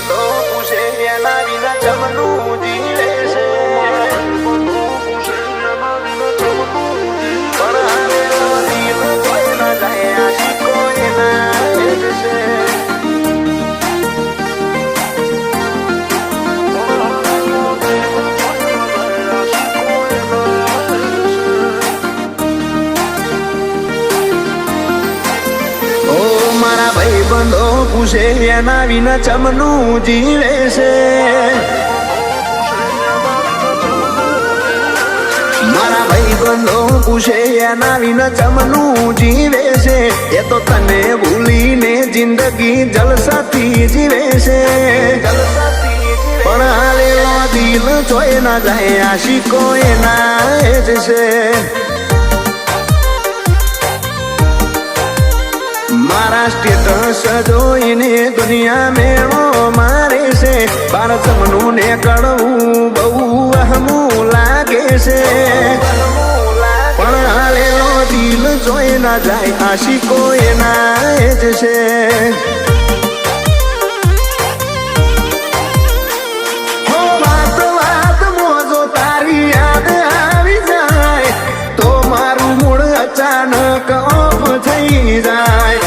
બંધો પૂછે એના વિના જમનું જીવે છે પણ હારેલો દિલ કોઈ ના જાય આશિકો એના જ છે બંધો પૂછે એના વિના ચમનું જીવે છે મારા ભાઈ બંધો પૂછે એના વિના ચમનું જીવે છે એ તો તને ભૂલીને જિંદગી જલસાથી જીવે છે પણ હાલેલો દિલ જોઈ ના જાય આશિકો એના જ છે મારા સ્ટેટસ જોઈને દુનિયા મેળો મારે છે બાર જમનું ને કડવું બહુ અહમું લાગે છે પણ હાલેલો દિલ જોઈ ના જાય આશિકો એના જ છે હો વાત વાત મોજો તારી યાદ આવી જાય તો મારું મૂળ અચાનક ઓફ થઈ જાય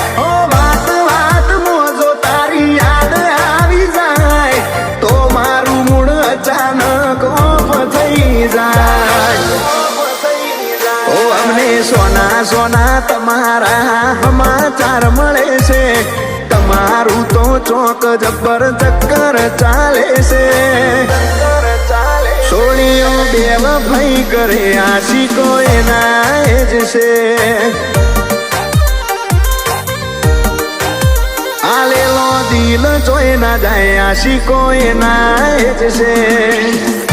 સોના સોના તમારા સમાચાર મળે છે તમારું તો ચોક જબ્બર ચક્કર ચાલે છે સોળીઓ બેવફાઈ કરે આશિકો એના જ છે આલેલો દિલ જોઈ ના જાય આશિકો એના જ છે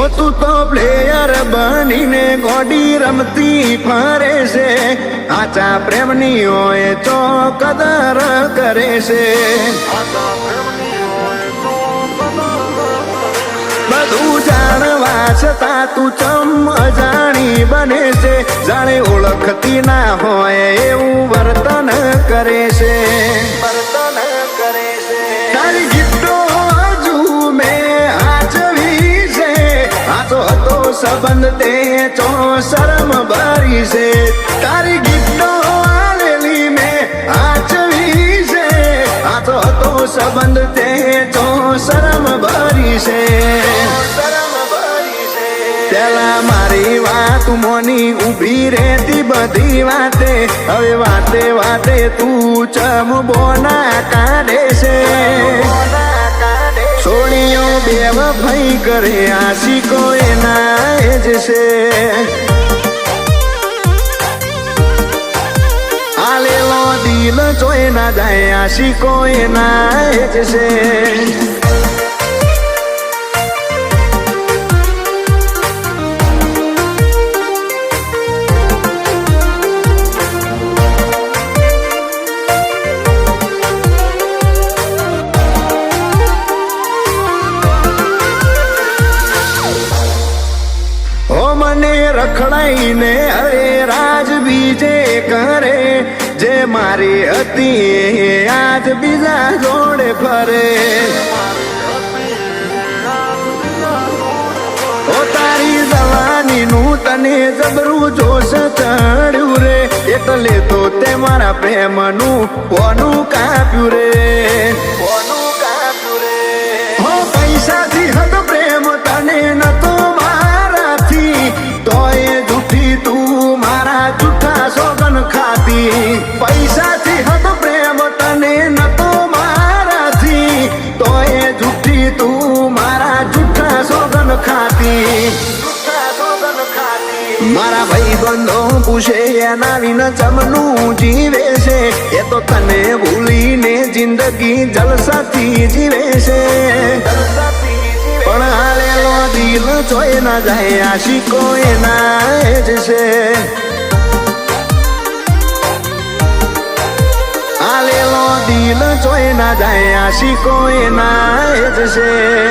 તું તો પ્લેયર બનીને ગોડી રમતી ફરે છે આચા પ્રેમની હોય તો કદર કરે છે બધું જાણવા છતાં તું ચમ અજાણી બને છે જાણે ઓળખતી ના હોય એવું વર્તન કરે છે તારી ગિફ્ટો હજુ મેં આચવી છે આતો હતો સંબંધ તે ચો શરમ ભરી છે તારી ગિફ્ટો આલેલી મેં આચવી છે આતો હતો સંબંધ તે ચો શરમ ભરી છે પેલા મારી વાત મોની ઉભી રહેતી બધી વાતે હવે વાતે વાતે તું ચમ બોના કાઢે છે સોણીઓ બેવફાઈ કરે આશિકો એના જ છે આલેલો દિલ જોઈ ના જાય આશિકો એના જ છે રખડાઈને અરે રાજ બીજે કરે જે મારી હતી આજ બીજા જોડે ફરે ઓ તારી જવાની નું તને જબરું જોશ ચડ્યું રે એટલે તો તે મારા પ્રેમનું કોનું કાપ્યું રે હો પૈસાથી હદ પ્રેમ તને નતો મારાથી તોય જૂઠી તું મારા જૂઠા સોગન ખાતી પૈસાથી હદ પ્રેમ તને નતો મારાથી તોય જૂઠી તું મારા જૂઠા સોગન ખાતી મારા ભાઈ બંધો પૂછે એના વિના ચમનું જીવે છે એ તો તને ભૂલીને જિંદગી જલસાથી જીવે છે પણ હાલેલો દિલ જોઈ ના જાય આશિકો એના જ છે દિલ જોઈ ના જાય આશિકો એના જ છે